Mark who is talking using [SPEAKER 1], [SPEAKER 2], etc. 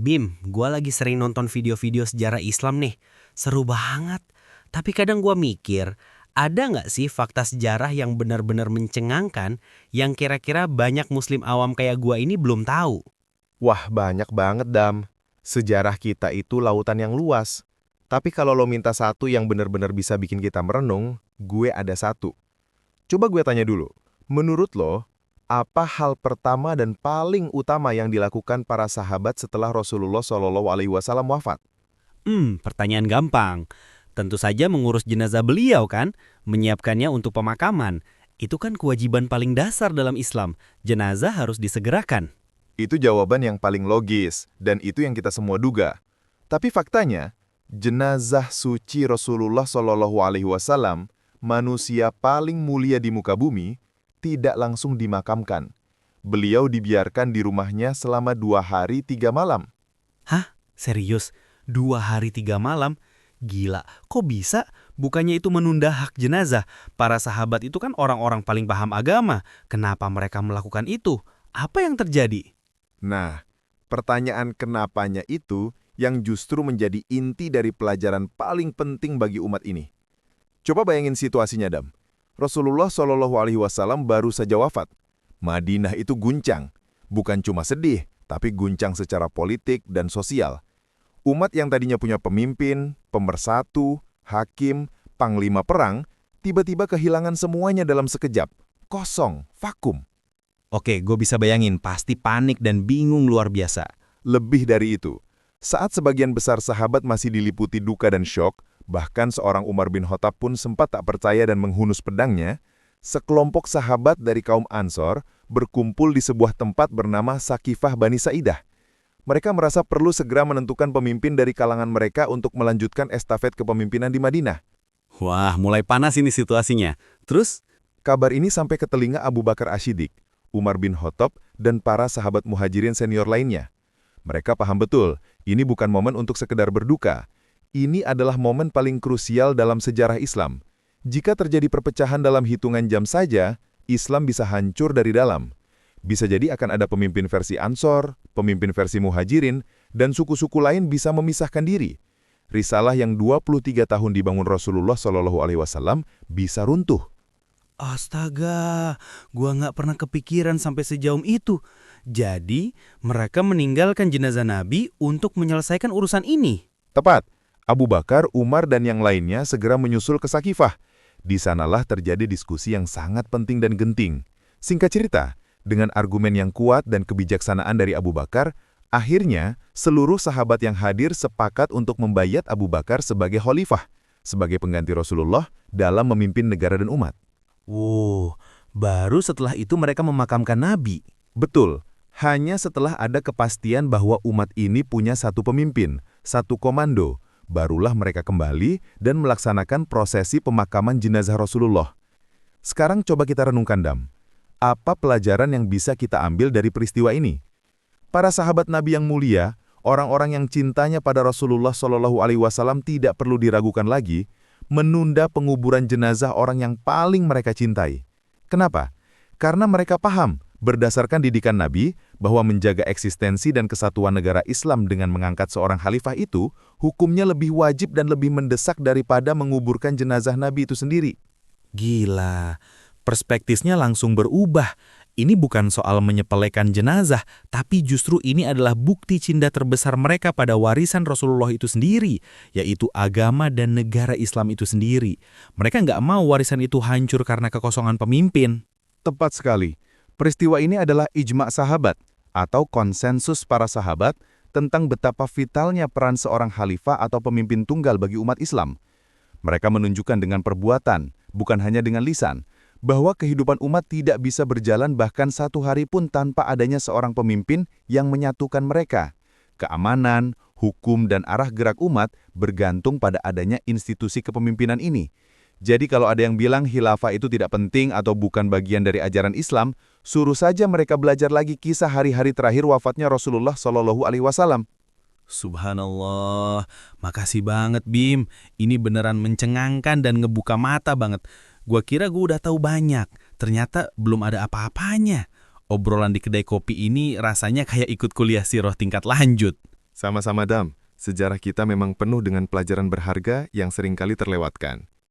[SPEAKER 1] Bim, gua lagi sering nonton video-video sejarah Islam nih. Seru banget. Tapi kadang gua mikir, ada nggak sih fakta sejarah yang benar-benar mencengangkan yang kira-kira banyak muslim awam kayak gua ini belum tahu?
[SPEAKER 2] Wah, banyak banget, Dam. Sejarah kita itu lautan yang luas. Tapi kalau lo minta satu yang benar-benar bisa bikin kita merenung, gue ada satu. Coba gue tanya dulu, menurut lo, apa hal pertama dan paling utama yang dilakukan para sahabat setelah Rasulullah SAW wafat?
[SPEAKER 1] Pertanyaan gampang. Tentu saja mengurus jenazah beliau kan, menyiapkannya untuk pemakaman. Itu kan kewajiban paling dasar dalam Islam. Jenazah harus disegerakan.
[SPEAKER 2] Itu jawaban yang paling logis, dan itu yang kita semua duga. Tapi faktanya, jenazah suci Rasulullah SAW, manusia paling mulia di muka bumi, tidak langsung dimakamkan. Beliau dibiarkan di rumahnya selama 2 hari 3 malam.
[SPEAKER 1] Hah? Serius? 2 hari 3 malam? Gila, kok bisa? Bukannya itu menunda hak jenazah? Para sahabat itu kan orang-orang paling paham agama. Kenapa mereka melakukan itu? Apa yang terjadi?
[SPEAKER 2] Nah, pertanyaan kenapanya itu yang justru menjadi inti dari pelajaran paling penting bagi umat ini. Coba bayangin situasinya, Dam. Rasulullah SAW baru saja wafat. Madinah itu guncang. Bukan cuma sedih, tapi guncang secara politik dan sosial. Umat yang tadinya punya pemimpin, pemersatu, hakim, panglima perang, tiba-tiba kehilangan semuanya dalam sekejap. Kosong, vakum.
[SPEAKER 1] Oke, gue bisa bayangin, pasti panik dan bingung luar biasa.
[SPEAKER 2] Lebih dari itu, saat sebagian besar sahabat masih diliputi duka dan syok, bahkan seorang Umar bin Khattab pun sempat tak percaya dan menghunus pedangnya, sekelompok sahabat dari kaum Ansor berkumpul di sebuah tempat bernama Sakifah Bani Sa'idah. Mereka merasa perlu segera menentukan pemimpin dari kalangan mereka untuk melanjutkan estafet kepemimpinan di Madinah.
[SPEAKER 1] Wah, mulai panas ini situasinya. Terus?
[SPEAKER 2] Kabar ini sampai ke telinga Abu Bakar Asy-Siddiq, Umar bin Khattab, dan para sahabat muhajirin senior lainnya. Mereka paham betul, ini bukan momen untuk sekedar berduka. Ini adalah momen paling krusial dalam sejarah Islam. Jika terjadi perpecahan dalam hitungan jam saja, Islam bisa hancur dari dalam. Bisa jadi akan ada pemimpin versi Ansor, pemimpin versi muhajirin, dan suku-suku lain bisa memisahkan diri. Risalah yang 23 tahun dibangun Rasulullah SAW bisa runtuh.
[SPEAKER 1] Astaga, gua nggak pernah kepikiran sampai sejauh itu. Jadi, mereka meninggalkan jenazah Nabi untuk menyelesaikan urusan ini.
[SPEAKER 2] Tepat, Abu Bakar, Umar, dan yang lainnya segera menyusul ke Sakifah. Di sanalah terjadi diskusi yang sangat penting dan genting. Singkat cerita, dengan argumen yang kuat dan kebijaksanaan dari Abu Bakar, akhirnya seluruh sahabat yang hadir sepakat untuk membayat Abu Bakar sebagai khalifah, sebagai pengganti Rasulullah dalam memimpin negara dan umat.
[SPEAKER 1] Wow, baru setelah itu mereka memakamkan Nabi.
[SPEAKER 2] Betul, hanya setelah ada kepastian bahwa umat ini punya satu pemimpin, satu komando, barulah mereka kembali dan melaksanakan prosesi pemakaman jenazah Rasulullah. Sekarang coba kita renungkan, Dam. Apa pelajaran yang bisa kita ambil dari peristiwa ini? Para sahabat Nabi yang mulia, orang-orang yang cintanya pada Rasulullah SAW tidak perlu diragukan lagi, menunda penguburan jenazah orang yang paling mereka cintai. Kenapa? Karena mereka paham, berdasarkan didikan Nabi, bahwa menjaga eksistensi dan kesatuan negara Islam dengan mengangkat seorang khalifah itu, hukumnya lebih wajib dan lebih mendesak daripada menguburkan jenazah Nabi itu sendiri.
[SPEAKER 1] Gila, perspektifnya langsung berubah. Ini bukan soal menyepelekan jenazah, tapi justru ini adalah bukti cinta terbesar mereka pada warisan Rasulullah itu sendiri, yaitu agama dan negara Islam itu sendiri. Mereka nggak mau warisan itu hancur karena kekosongan pemimpin.
[SPEAKER 2] Tepat sekali. Peristiwa ini adalah ijma' sahabat, atau konsensus para sahabat tentang betapa vitalnya peran seorang khalifah atau pemimpin tunggal bagi umat Islam. Mereka menunjukkan dengan perbuatan, bukan hanya dengan lisan, bahwa kehidupan umat tidak bisa berjalan bahkan satu hari pun tanpa adanya seorang pemimpin yang menyatukan mereka. Keamanan, hukum, dan arah gerak umat bergantung pada adanya institusi kepemimpinan ini. Jadi kalau ada yang bilang khilafah itu tidak penting atau bukan bagian dari ajaran Islam, suruh saja mereka belajar lagi kisah hari-hari terakhir wafatnya Rasulullah SAW.
[SPEAKER 1] Subhanallah, makasih banget Bim. Ini beneran mencengangkan dan ngebuka mata banget. Gua kira gua udah tahu banyak, ternyata belum ada apa-apanya. Obrolan di kedai kopi ini rasanya kayak ikut kuliah sirah tingkat lanjut.
[SPEAKER 3] Sama-sama Dam, sejarah kita memang penuh dengan pelajaran berharga yang seringkali terlewatkan.